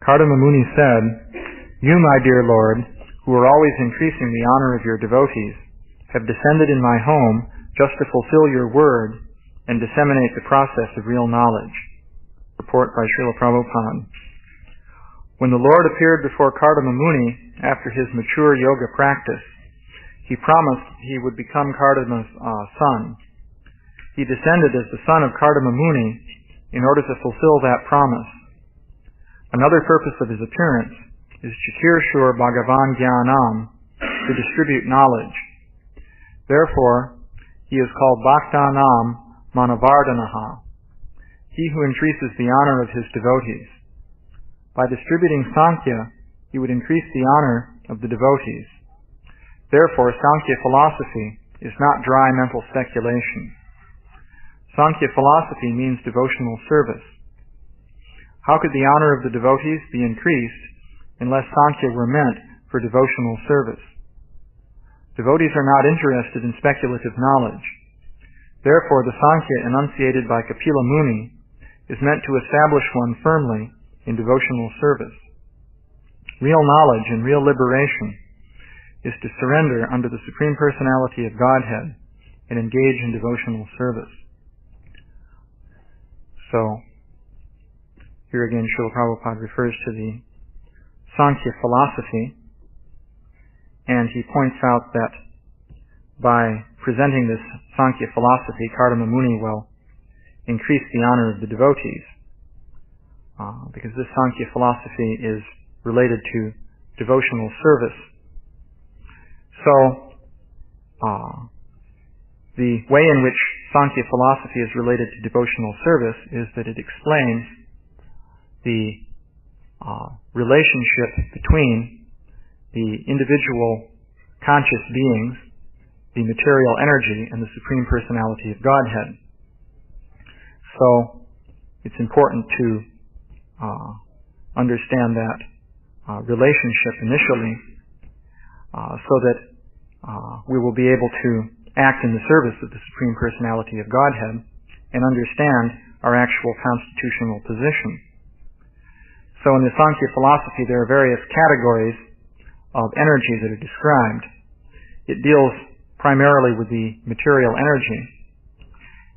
Kardama Muni said, "You, my dear Lord, who are always increasing the honor of your devotees, have descended in my home just to fulfill your word and disseminate the process of real knowledge." Purport by Srila Prabhupada. When the Lord appeared before Kardama Muni after his mature yoga practice, he promised he would become Kardama's son. He descended as the son of Kardama Muni in order to fulfill that promise. Another purpose of his appearance is Chakirshur Bhagavan Jnanam, to distribute knowledge. Therefore, he is called Bhaktanam Manavardhanaha, he who increases the honor of his devotees. By distributing Sankhya, he would increase the honor of the devotees. Therefore, Sankhya philosophy is not dry mental speculation. Sankhya philosophy means devotional service. How could the honor of the devotees be increased unless Sankhya were meant for devotional service? Devotees are not interested in speculative knowledge. Therefore, the Sankhya enunciated by Kapila Muni is meant to establish one firmly in devotional service. Real knowledge and real liberation is to surrender under the Supreme Personality of Godhead and engage in devotional service. So, here again, Srila Prabhupada refers to the Sankhya philosophy, and he points out that by presenting this Sankhya philosophy, Kardama Muni will increase the honor of the devotees, because this Sankhya philosophy is related to devotional service. So, the way in which Sankhya philosophy is related to devotional service is that it explains the relationship between the individual conscious beings, the material energy, and the Supreme Personality of Godhead. So, it's important to understand that relationship initially, so that we will be able to act in the service of the Supreme Personality of Godhead and understand our actual constitutional position. So in the Sankhya philosophy, there are various categories of energy that are described. It deals primarily with the material energy,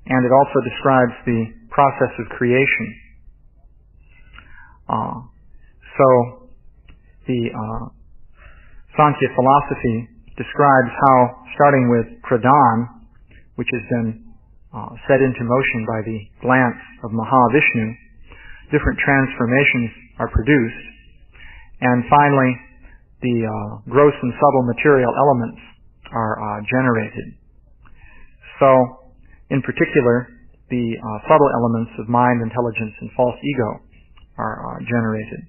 and it also describes the process of creation. So the Sankhya philosophy describes how, starting with pradhan, which has been set into motion by the glance of Mahavishnu, different transformations are produced, and finally the gross and subtle material elements are generated. So, in particular, the subtle elements of mind, intelligence, and false ego are generated.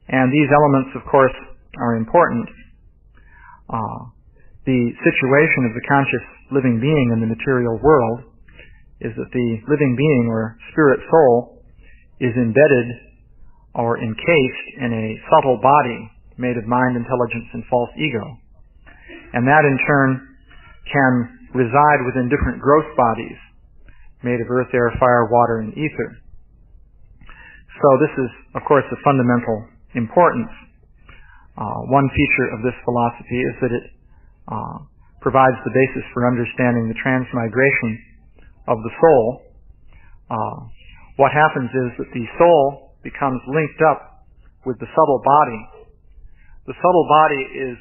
And these elements, of course, are important. The situation of the conscious living being in the material world is that the living being, or spirit soul, is embedded or encased in a subtle body made of mind, intelligence, and false ego. And that, in turn, can reside within different gross bodies made of earth, air, fire, water, and ether. So this is, of course, of fundamental importance. One feature of this philosophy is that it provides the basis for understanding the transmigration of the soul. What happens is that the soul becomes linked up with the subtle body. The subtle body is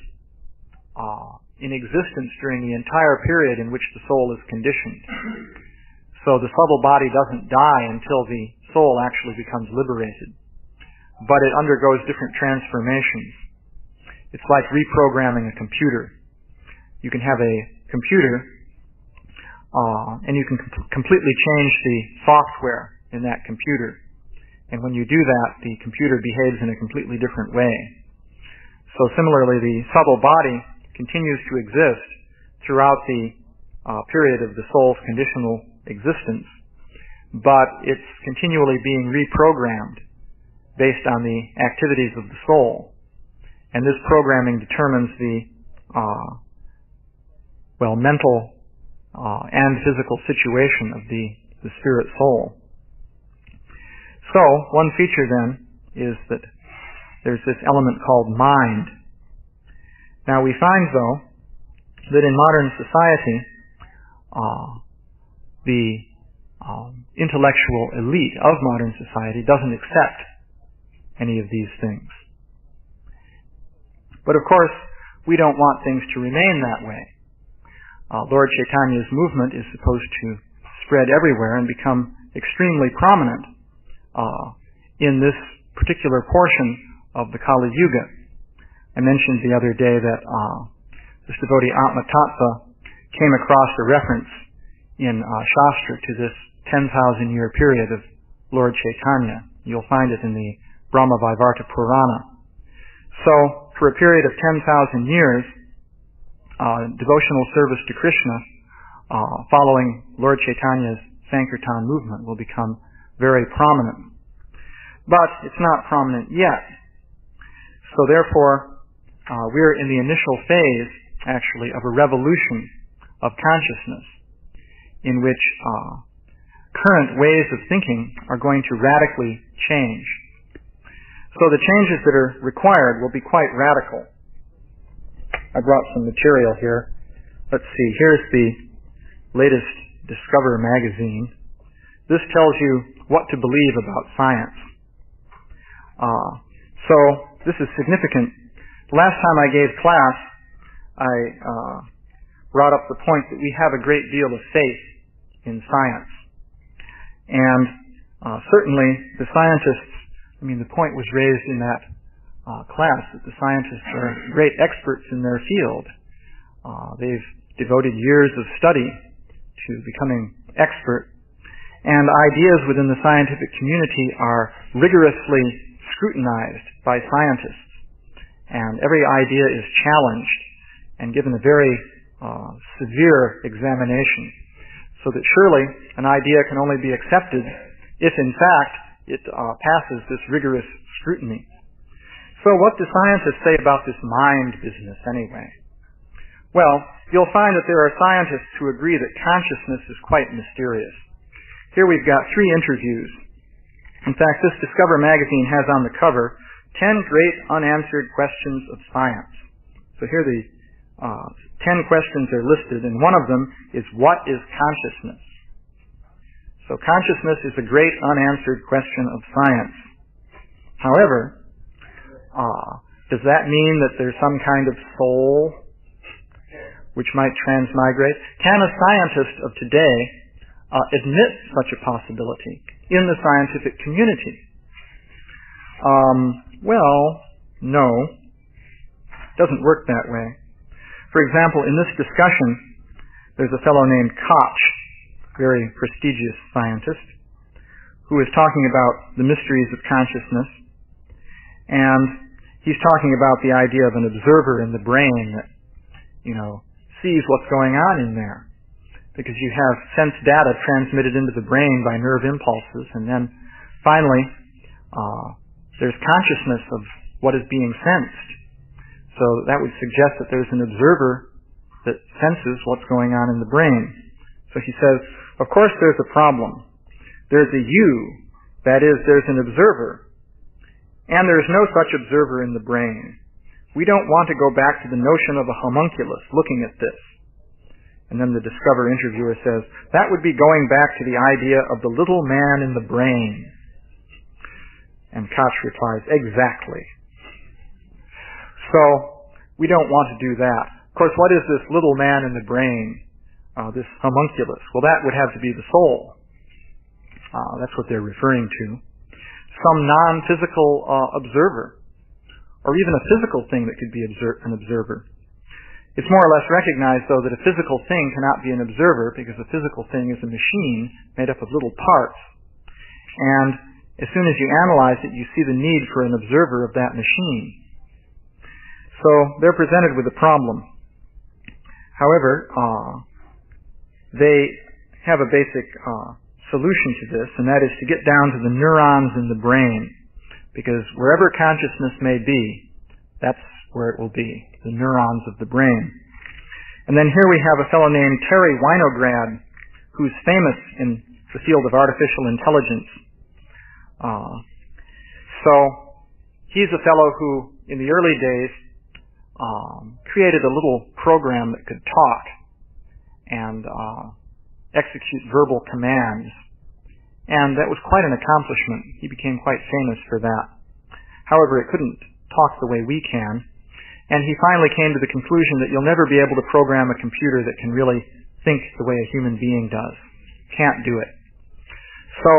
in existence during the entire period in which the soul is conditioned. So the subtle body doesn't die until the soul actually becomes liberated. But it undergoes different transformations. It's like reprogramming a computer. You can have a computer, and you can completely change the software in that computer. And when you do that, the computer behaves in a completely different way. So similarly, the subtle body continues to exist throughout the period of the soul's conditional existence, but it's continually being reprogrammed based on the activities of the soul. And this programming determines the mental and physical situation of the spirit soul. So, one feature then is that there's this element called mind. Now we find, though, that in modern society, the intellectual elite of modern society doesn't accept any of these things. But of course, we don't want things to remain that way. Lord Chaitanya's movement is supposed to spread everywhere and become extremely prominent in this particular portion of the Kali Yuga. I mentioned the other day that this devotee Atma Tattva came across a reference in Shastra to this 10,000-year period of Lord Chaitanya. You'll find it in the Brahma Vaivarta Purana. So, for a period of 10,000 years, devotional service to Krishna following Lord Chaitanya's Sankirtan movement will become very prominent. But it's not prominent yet. So therefore, we're in the initial phase, actually, of a revolution of consciousness in which current ways of thinking are going to radically change. So the changes that are required will be quite radical. I brought some material here. Let's see, here's the latest Discover magazine. This tells you what to believe about science. So this is significant. Last time I gave class, I brought up the point that we have a great deal of faith in science. And certainly the scientists, the point was raised in that class that the scientists are great experts in their field. They've devoted years of study to becoming expert, and ideas within the scientific community are rigorously scrutinized by scientists, and every idea is challenged and given a very severe examination, so that surely an idea can only be accepted if in fact it passes this rigorous scrutiny. So what do scientists say about this mind business anyway? Well, you'll find that there are scientists who agree that consciousness is quite mysterious. Here we've got 3 interviews. In fact, this Discover magazine has on the cover 10 great unanswered questions of science. So here the 10 questions are listed, and one of them is, what is consciousness? So consciousness is a great unanswered question of science. However, does that mean that there's some kind of soul which might transmigrate? Can a scientist of today admit such a possibility in the scientific community? Well, no. It doesn't work that way. For example, in this discussion, there's a fellow named Koch, very prestigious scientist, who is talking about the mysteries of consciousness, and he's talking about the idea of an observer in the brain that, sees what's going on in there. Because you have sense data transmitted into the brain by nerve impulses, and then finally, there's consciousness of what is being sensed. So that would suggest that there's an observer that senses what's going on in the brain. So he says, of course there's a problem. There's a you, that is, there's an observer, and there's no such observer in the brain. We don't want to go back to the notion of a homunculus looking at this. And then the Discover interviewer says, that would be going back to the idea of the little man in the brain. And Koch replies, exactly. So, we don't want to do that. Of course, what is this little man in the brain? This homunculus? Well, that would have to be the soul. That's what they're referring to. Some non-physical observer, or even a physical thing that could be an observer. It's more or less recognized, though, that a physical thing cannot be an observer, because a physical thing is a machine made up of little parts. And as soon as you analyze it, you see the need for an observer of that machine. So they're presented with a problem. However, they have a basic solution to this, and that is to get down to the neurons in the brain. Because wherever consciousness may be, that's where it will be, the neurons of the brain. And then here we have a fellow named Terry Winograd, who's famous in the field of artificial intelligence. So He's a fellow who, in the early days, created a little program that could talk and execute verbal commands. And that was quite an accomplishment. He became quite famous for that. However, it couldn't talk the way we can. And he finally came to the conclusion that you'll never be able to program a computer that can really think the way a human being does. Can't do it. So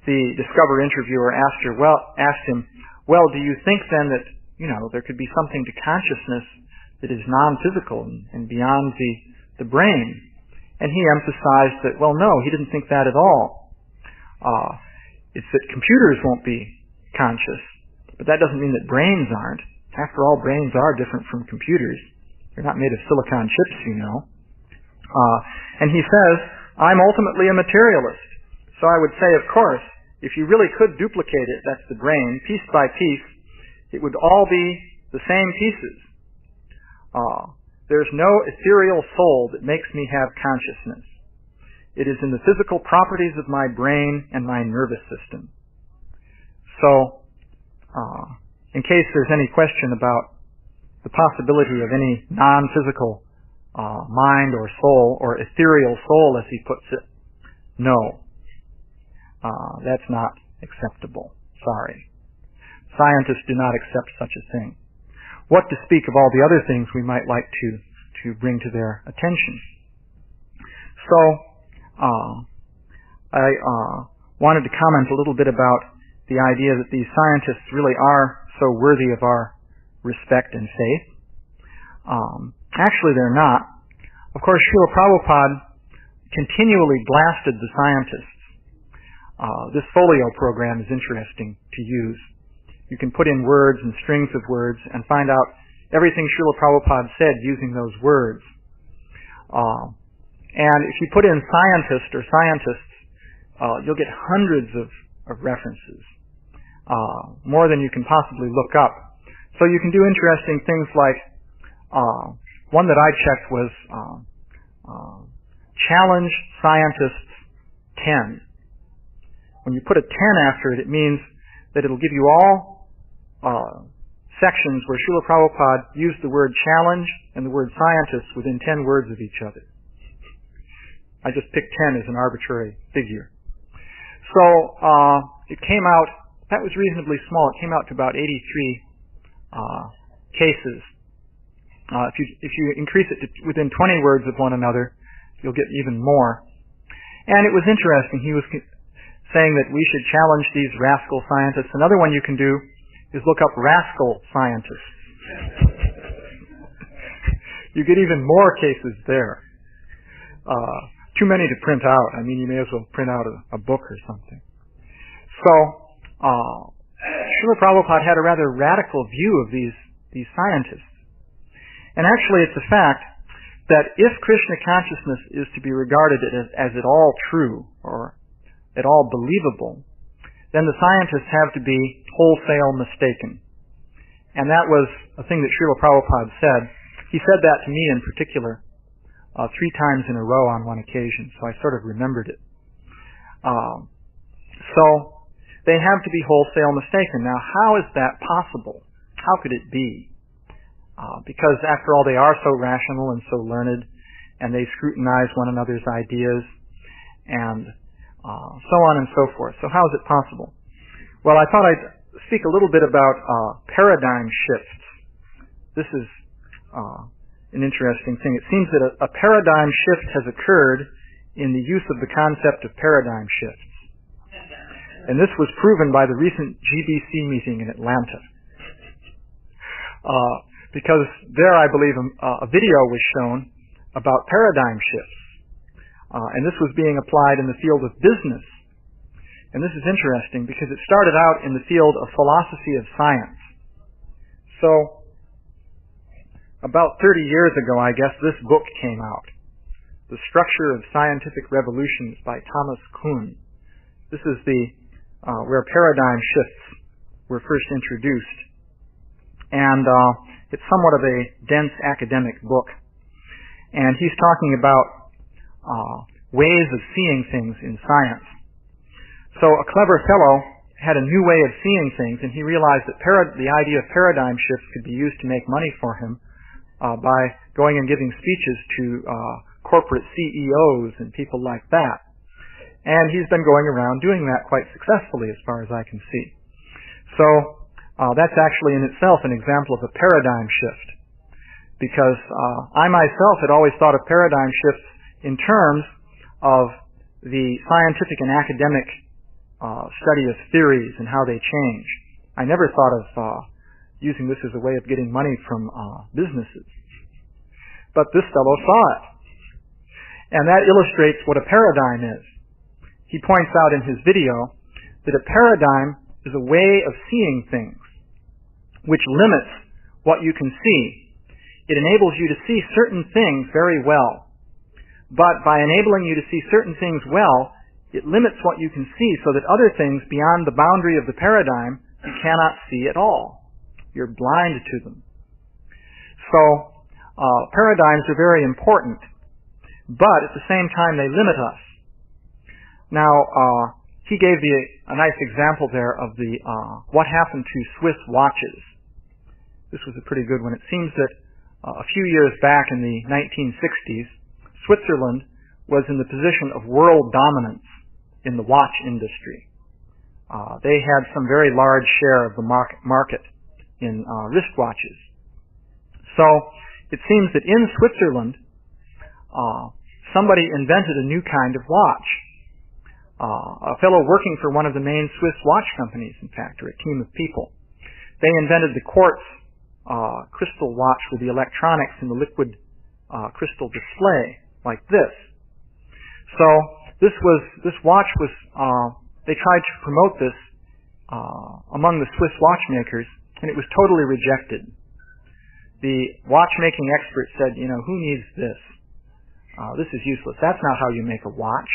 the Discover interviewer asked him, well, do you think then that, there could be something to consciousness that is non-physical and beyond the brain? And he emphasized that, well, no, he didn't think that at all. It's that computers won't be conscious, but that doesn't mean that brains aren't. After all, brains are different from computers. They're not made of silicon chips, And he says, I'm ultimately a materialist. So I would say, of course, if you really could duplicate it, that's the brain, piece by piece, it would all be the same pieces. There's no ethereal soul that makes me have consciousness. It is in the physical properties of my brain and my nervous system. So, in case there's any question about the possibility of any non-physical mind or soul, or ethereal soul as he puts it, no. That's not acceptable. Sorry. Scientists do not accept such a thing. What to speak of all the other things we might like to bring to their attention. So, I wanted to comment a little bit about the idea that these scientists really are so worthy of our respect and faith. Actually, they're not. Of course, Srila Prabhupada continually blasted the scientists. This folio program is interesting to use. You can put in words and strings of words and find out everything Srila Prabhupada said using those words. And if you put in scientist or scientists, you'll get hundreds of references, more than you can possibly look up. So you can do interesting things like, one that I checked was Challenge Scientists 10. When you put a 10 after it, it means that it'll give you all sections where Srila Prabhupada used the word challenge and the word scientists within 10 words of each other. I just picked 10 as an arbitrary figure. So it came out, that was reasonably small. It came out to about 83 cases. If you increase it to within 20 words of one another, you'll get even more. And it was interesting. He was saying that we should challenge these rascal scientists. Another one you can do is look up rascal scientists. You get even more cases there. Too many to print out. I mean, you may as well print out a book or something. So, Srila Prabhupada had a rather radical view of these scientists. And actually, it's a fact that if Krishna consciousness is to be regarded as at all true, or at all believable, then the scientists have to be wholesale mistaken. And that was a thing that Srila Prabhupada said. He said that to me in particular 3 times in a row on one occasion, so I sort of remembered it. So they have to be wholesale mistaken. Now, how is that possible? How could it be? Because after all, they are so rational and so learned, and they scrutinize one another's ideas, and so on and so forth. So how is it possible? Well, I thought I'd speak a little bit about paradigm shifts. This is an interesting thing. It seems that a paradigm shift has occurred in the use of the concept of paradigm shifts. And this was proven by the recent GBC meeting in Atlanta. Because there, I believe, a video was shown about paradigm shifts. And this was being applied in the field of business. And this is interesting because it started out in the field of philosophy of science. So, about 30 years ago, I guess, this book came out. The Structure of Scientific Revolutions by Thomas Kuhn. This is where paradigm shifts were first introduced. And it's somewhat of a dense academic book. And he's talking about ways of seeing things in science. So a clever fellow had a new way of seeing things, and he realized that the idea of paradigm shifts could be used to make money for him by going and giving speeches to corporate CEOs and people like that. And he's been going around doing that quite successfully as far as I can see. So that's actually in itself an example of a paradigm shift, because I myself had always thought of paradigm shifts in terms of the scientific and academic study of theories and how they change. I never thought of using this as a way of getting money from businesses. But this fellow saw it. And that illustrates what a paradigm is. He points out in his video that a paradigm is a way of seeing things which limits what you can see. It enables you to see certain things very well. But by enabling you to see certain things well, it limits what you can see so that other things beyond the boundary of the paradigm you cannot see at all. You're blind to them. So, paradigms are very important, but at the same time they limit us. Now, he gave a nice example there of what happened to Swiss watches. This was a pretty good one. It seems that a few years back in the 1960s, Switzerland was in the position of world dominance in the watch industry. They had some very large share of the market in wristwatches. So it seems that in Switzerland, somebody invented a new kind of watch. A fellow working for one of the main Swiss watch companies, in fact, or a team of people. They invented the quartz crystal watch with the electronics and the liquid crystal display, like this. So this watch was, they tried to promote this among the Swiss watchmakers, and it was totally rejected. The watchmaking expert said, who needs this? This is useless. That's not how you make a watch.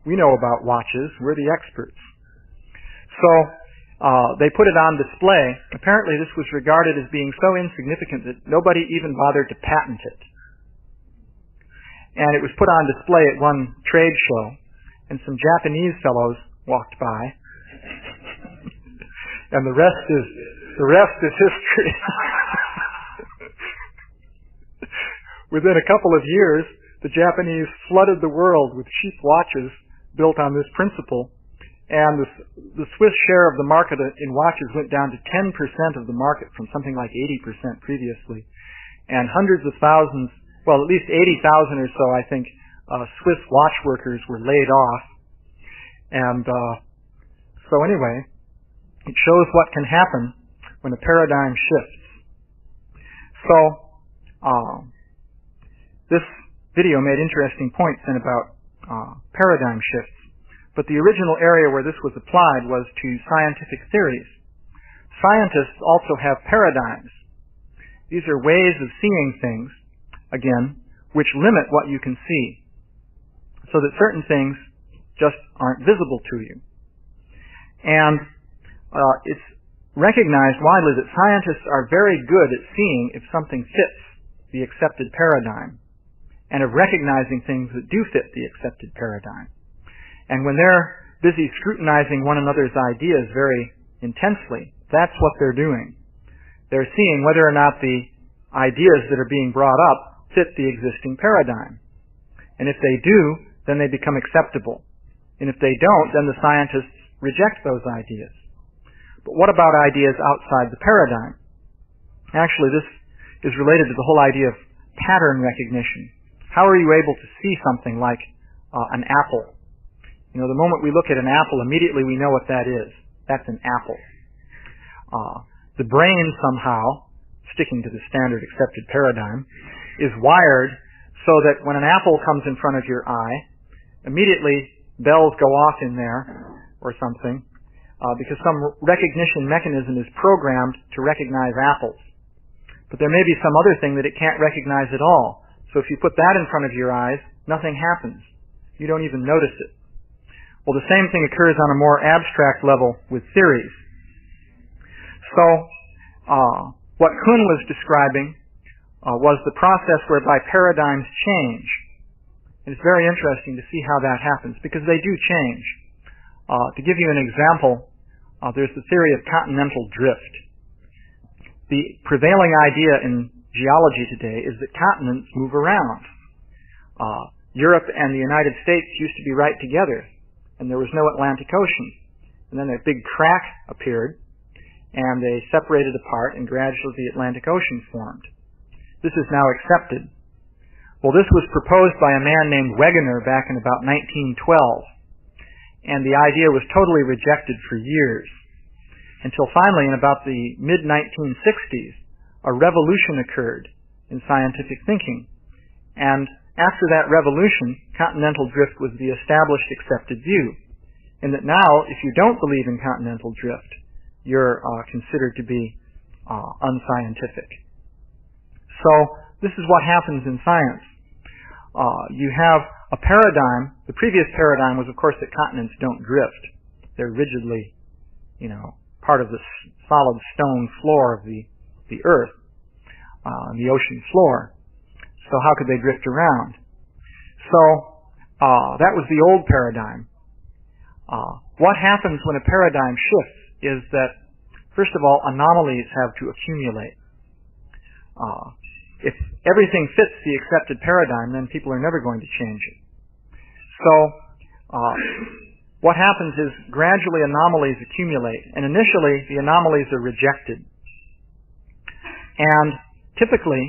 We know about watches. We're the experts. So they put it on display. Apparently this was regarded as being so insignificant that nobody even bothered to patent it. And it was put on display at one trade show, and some Japanese fellows walked by, and the rest is history. Within a couple of years, the Japanese flooded the world with cheap watches built on this principle, and the Swiss share of the market in watches went down to 10% of the market from something like 80% previously, and hundreds of thousands, well, at least 80,000 or so, I think, Swiss watch workers were laid off. And so anyway, it shows what can happen when a paradigm shifts. So this video made interesting points then about paradigm shifts. But the original area where this was applied was to scientific theories. Scientists also have paradigms. These are ways of seeing things, again, which limit what you can see, so that certain things just aren't visible to you. And it's recognized widely that scientists are very good at seeing if something fits the accepted paradigm, and of recognizing things that do fit the accepted paradigm. And when they're busy scrutinizing one another's ideas very intensely, that's what they're doing. They're seeing whether or not the ideas that are being brought up fit the existing paradigm. And if they do, then they become acceptable. And if they don't, then the scientists reject those ideas. But what about ideas outside the paradigm? Actually, this is related to the whole idea of pattern recognition. How are you able to see something like an apple? The moment we look at an apple, immediately we know what that is. That's an apple. The brain somehow, sticking to the standard accepted paradigm, is wired so that when an apple comes in front of your eye, immediately bells go off in there or something, because some recognition mechanism is programmed to recognize apples. But there may be some other thing that it can't recognize at all. So if you put that in front of your eyes, nothing happens. You don't even notice it. Well, the same thing occurs on a more abstract level with theories. So, what Kuhn was describing was the process whereby paradigms change. And it's very interesting to see how that happens, because they do change. To give you an example, there's the theory of continental drift. The prevailing idea in geology today is that continents move around. Europe and the United States used to be right together, and there was no Atlantic Ocean. And then a big crack appeared, and they separated apart, and gradually the Atlantic Ocean formed. This is now accepted. Well, this was proposed by a man named Wegener back in about 1912, and the idea was totally rejected for years, until finally in about the mid-1960s, a revolution occurred in scientific thinking. And after that revolution, continental drift was the established accepted view. And that now, if you don't believe in continental drift, you're considered to be unscientific. So, this is what happens in science. You have a paradigm. The previous paradigm was, of course, that continents don't drift. They're rigidly, part of the solid stone floor of the earth, the ocean floor. So how could they drift around? So that was the old paradigm. What happens when a paradigm shifts is that, first of all, anomalies have to accumulate. If everything fits the accepted paradigm, then people are never going to change it. So what happens is gradually anomalies accumulate, and initially the anomalies are rejected. And typically,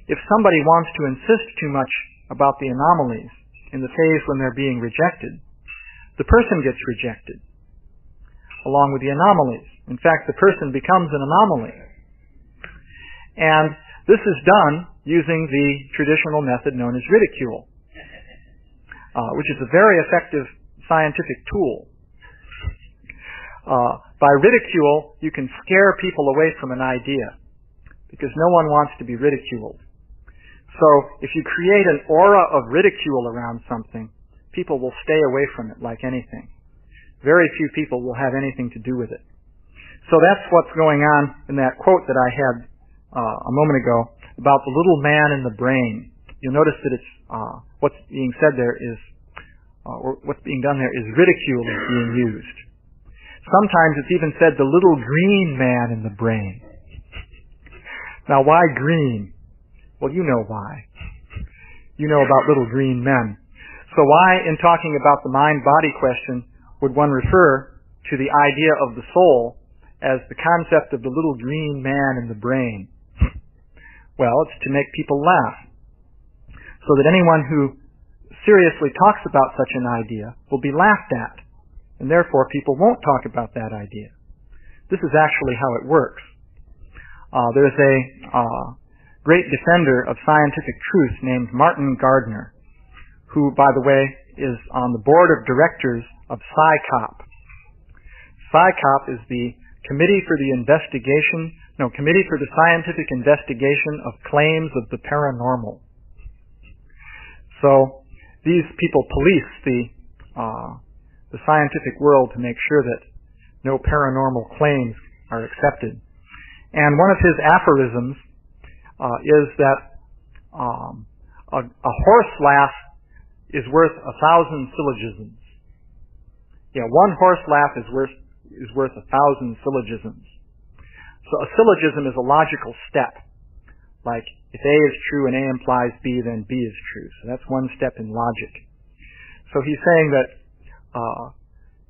if somebody wants to insist too much about the anomalies in the phase when they're being rejected, the person gets rejected along with the anomalies. In fact, the person becomes an anomaly. And this is done using the traditional method known as ridicule, which is a very effective scientific tool. By ridicule, you can scare people away from an idea, because no one wants to be ridiculed. So if you create an aura of ridicule around something, people will stay away from it like anything. Very few people will have anything to do with it. So that's what's going on in that quote that I had a moment ago about the little man in the brain. You'll notice that it's what's being said there is, or what's being done there is ridicule is being used. Sometimes it's even said the little green man in the brain. Now, why green? Well, you know why. You know about little green men. So why, in talking about the mind-body question, would one refer to the idea of the soul as the concept of the little green man in the brain? Well, it's to make people laugh, so that anyone who seriously talks about such an idea will be laughed at, and therefore people won't talk about that idea. This is actually how it works. There's a great defender of scientific truth named Martin Gardner, who, by the way, is on the board of directors of PSYCOP. PSYCOP is the Committee for the Scientific Investigation of Claims of the Paranormal. So these people police the scientific world to make sure that no paranormal claims are accepted. And one of his aphorisms is that a horse laugh is worth 1,000 syllogisms. Yeah, one horse laugh is worth 1,000 syllogisms. So a syllogism is a logical step. Like, if A is true and A implies B, then B is true. So that's one step in logic. So he's saying that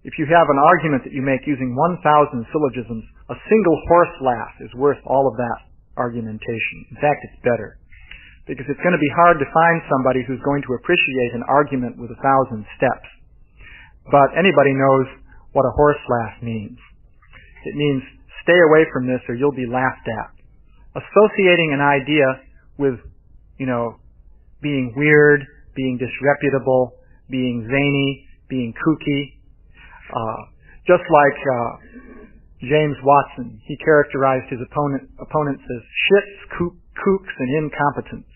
if you have an argument that you make using 1,000 syllogisms, a single horse laugh is worth all of that argumentation. In fact, it's better. Because it's going to be hard to find somebody who's going to appreciate an argument with 1,000 steps. But anybody knows what a horse laugh means. It means stay away from this or you'll be laughed at. Associating an idea with, being weird, being disreputable, being zany, being kooky. Just like James Watson, he characterized his opponents as shits, kooks, and incompetents.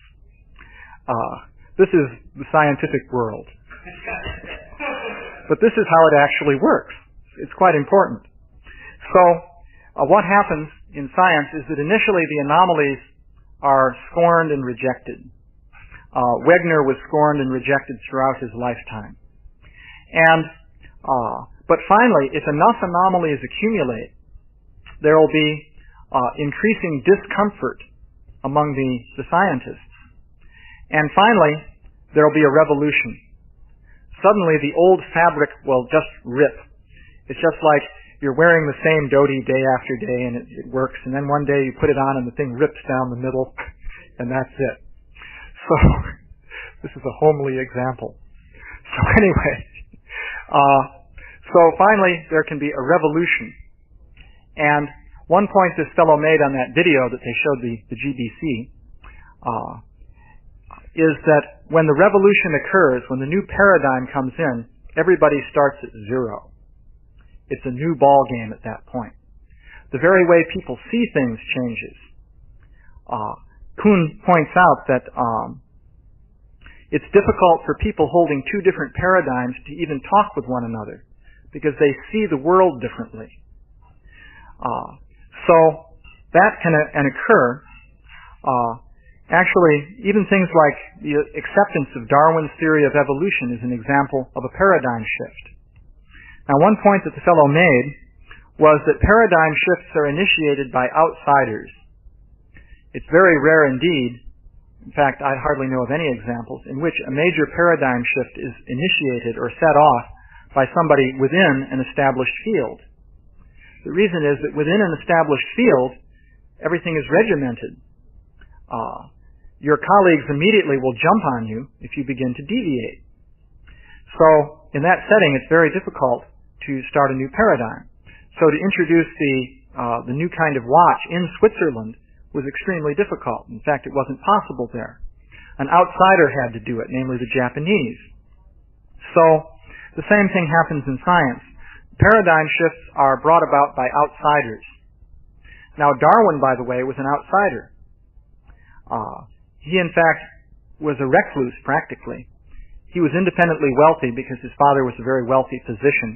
This is the scientific world. But this is how it actually works. It's quite important. So, what happens in science is that initially the anomalies are scorned and rejected. Wegener was scorned and rejected throughout his lifetime. And But finally, if enough anomalies accumulate, there will be increasing discomfort among the scientists. And finally, there will be a revolution. Suddenly, the old fabric will just rip. It's just like you're wearing the same dhoti day after day, and it works, and then one day you put it on and the thing rips down the middle, and that's it. So, this is a homely example. So anyway, so finally there can be a revolution. And one point this fellow made on that video that they showed the GBC is that when the revolution occurs, when the new paradigm comes in, everybody starts at zero. It's a new ball game at that point. The very way people see things changes. Kuhn points out that it's difficult for people holding two different paradigms to even talk with one another because they see the world differently. So that can occur. Actually, even things like the acceptance of Darwin's theory of evolution is an example of a paradigm shift. Now, one point that the fellow made was that paradigm shifts are initiated by outsiders. It's very rare indeed, in fact, I hardly know of any examples, in which a major paradigm shift is initiated or set off by somebody within an established field. The reason is that within an established field, everything is regimented. Your colleagues immediately will jump on you if you begin to deviate. So, in that setting, it's very difficult to start a new paradigm. So to introduce the new kind of watch in Switzerland was extremely difficult. In fact, it wasn't possible there. An outsider had to do it, namely the Japanese. So, the same thing happens in science. Paradigm shifts are brought about by outsiders. Now, Darwin, by the way, was an outsider. He, in fact, was a recluse, practically. He was independently wealthy because his father was a very wealthy physician.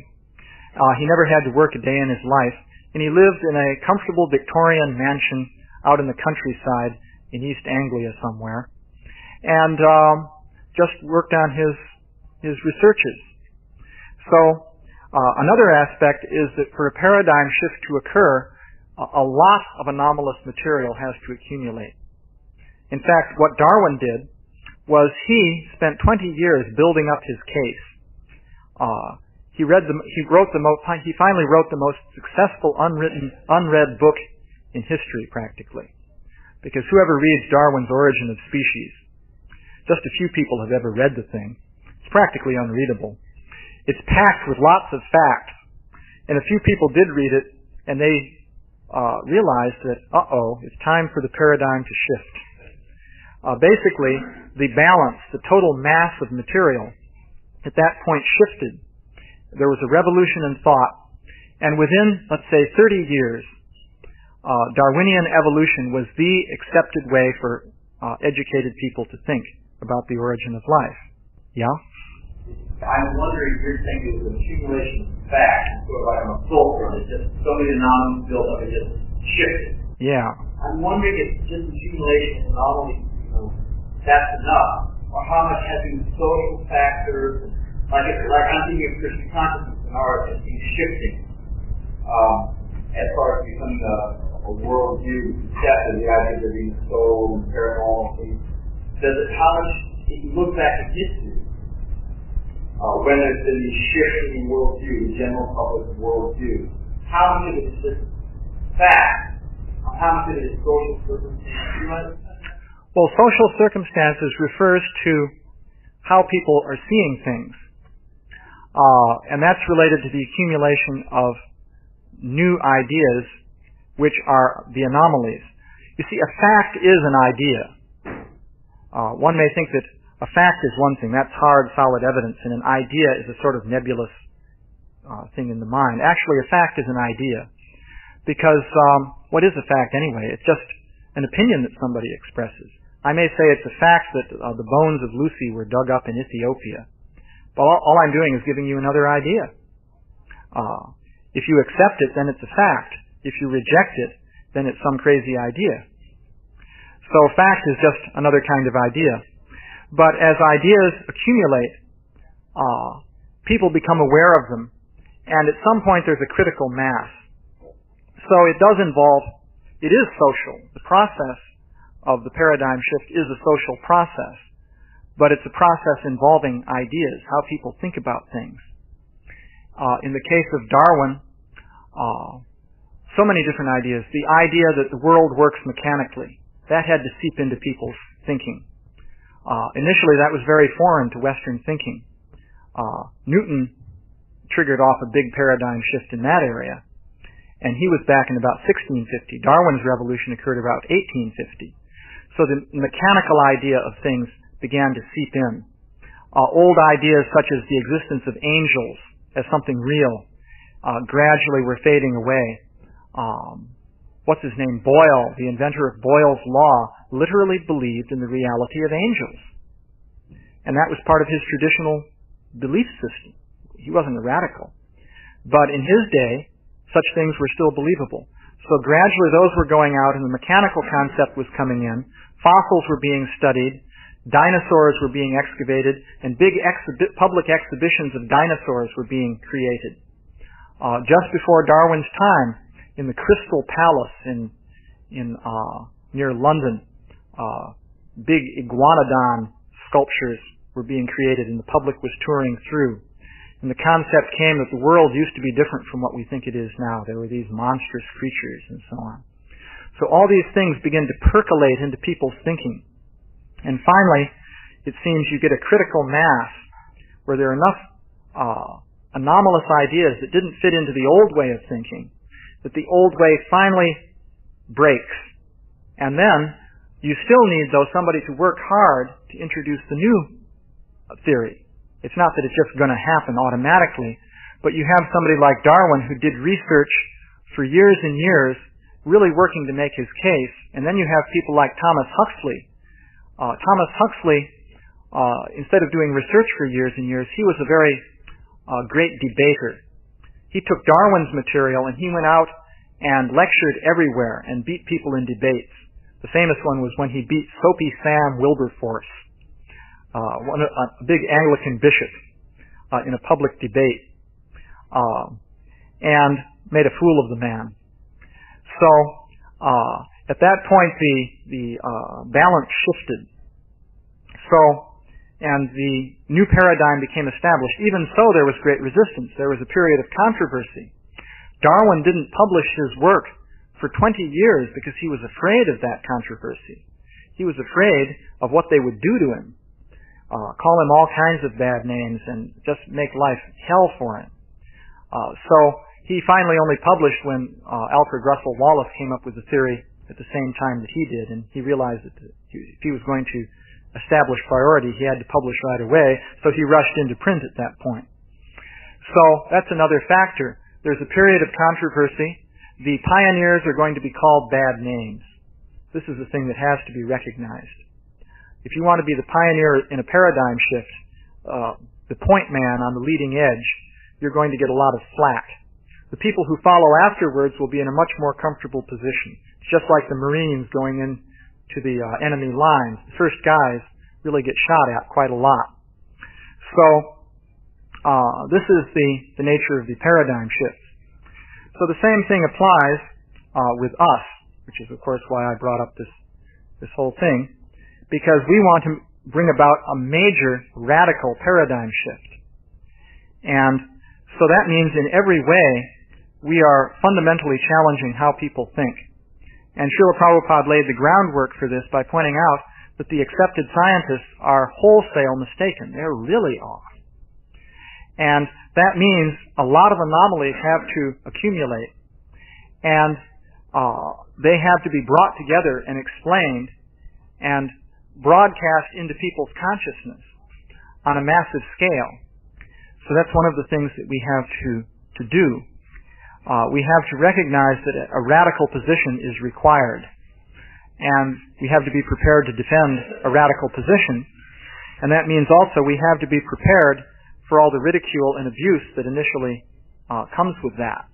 He never had to work a day in his life, and he lived in a comfortable Victorian mansion out in the countryside in East Anglia somewhere, and just worked on his researches. So, another aspect is that for a paradigm shift to occur, a lot of anomalous material has to accumulate. In fact, what Darwin did was he spent 20 years building up his case. He finally wrote the most successful unread book in history, practically. Because whoever reads Darwin's Origin of Species, just a few people have ever read the thing. It's practically unreadable. It's packed with lots of facts, and a few people did read it, and they realized that, it's time for the paradigm to shift. Basically, the balance, the total mass of material, at that point shifted. There was a revolution in thought, and within, let's say, 30 years, Darwinian evolution was the accepted way for educated people to think about the origin of life. Yeah? I'm wondering, you're saying it was an accumulation of facts, sort of like on a fulcrum. It's just so many anomalies built up, it just shifted. Yeah. I'm wondering if just accumulation of anomalies, that's enough, or how much has been social factors, like I'm thinking of Christian consciousness and ours as being shifting, as far as becoming a worldview, accepted the idea of there being a soul and paranormal things. How much, if you look back at history, when there's been these shifts in worldview, the general public worldview, how much of it is just fact? How much of it is social circumstances? Well, social circumstances refers to how people are seeing things. And that's related to the accumulation of new ideas, which are the anomalies. You see, a fact is an idea. One may think that a fact is one thing. That's hard, solid evidence, and an idea is a sort of nebulous thing in the mind. Actually, a fact is an idea. Because what is a fact anyway? It's just an opinion that somebody expresses. I may say it's a fact that the bones of Lucy were dug up in Ethiopia. But all I'm doing is giving you another idea. If you accept it, then it's a fact. If you reject it, then it's some crazy idea. So fact is just another kind of idea. But as ideas accumulate, people become aware of them, And at some point there's a critical mass. So it is social. The process of the paradigm shift is a social process, but it's a process involving ideas, how people think about things. In the case of Darwin, so many different ideas. The idea that the world works mechanically, that had to seep into people's thinking. Initially that was very foreign to Western thinking. Newton triggered off a big paradigm shift in that area, and he was back in about 1650. Darwin's revolution occurred about 1850. So the mechanical idea of things began to seep in. Old ideas such as the existence of angels as something real gradually were fading away. Boyle, the inventor of Boyle's law, literally believed in the reality of angels. And that was part of his traditional belief system. He wasn't a radical. But in his day, such things were still believable. So gradually those were going out and the mechanical concept was coming in. Fossils were being studied. Dinosaurs were being excavated. And big public exhibitions of dinosaurs were being created. Just before Darwin's time, in the Crystal Palace near London, big iguanodon sculptures were being created and the public was touring through. And the concept came that the world used to be different from what we think it is now. There were these monstrous creatures and so on. So all these things begin to percolate into people's thinking. And finally, it seems you get a critical mass where there are enough anomalous ideas that didn't fit into the old way of thinking, that the old way finally breaks. And then you still need, though, somebody to work hard to introduce the new theory. It's not that it's just going to happen automatically, but you have somebody like Darwin who did research for years and years, really working to make his case, and then you have people like Thomas Huxley. Thomas Huxley, instead of doing research for years and years, he was a very great debater. He took Darwin's material and he went out and lectured everywhere and beat people in debates. The famous one was when he beat Soapy Sam Wilberforce, a big Anglican bishop, in a public debate, and made a fool of the man. So at that point the balance shifted. And the new paradigm became established. Even so, there was great resistance. There was a period of controversy. Darwin didn't publish his work for 20 years because he was afraid of that controversy. He was afraid of what they would do to him. Call him all kinds of bad names and just make life hell for him. So he finally only published when Alfred Russel Wallace came up with the theory at the same time that he did, and he realized that if he was going to establish priority, he had to publish right away, so he rushed into print at that point. So that's another factor. There's a period of controversy. The pioneers are going to be called bad names. This is the thing that has to be recognized. If you want to be the pioneer in a paradigm shift, the point man on the leading edge, you're going to get a lot of flack. The people who follow afterwards will be in a much more comfortable position. It's just like the Marines going into the enemy lines. The first guys really get shot at quite a lot. So this is the nature of the paradigm shift. So the same thing applies with us, which is of course why I brought up this whole thing, because we want to bring about a major radical paradigm shift. And so that means in every way we are fundamentally challenging how people think. And Srila Prabhupada laid the groundwork for this by pointing out that the accepted scientists are wholesale mistaken. They're really off. And that means a lot of anomalies have to accumulate, and they have to be brought together and explained and broadcast into people's consciousness on a massive scale. So that's one of the things that we have to do. We have to recognize that a radical position is required, and we have to be prepared to defend a radical position, and that means also we have to be prepared for all the ridicule and abuse that initially comes with that.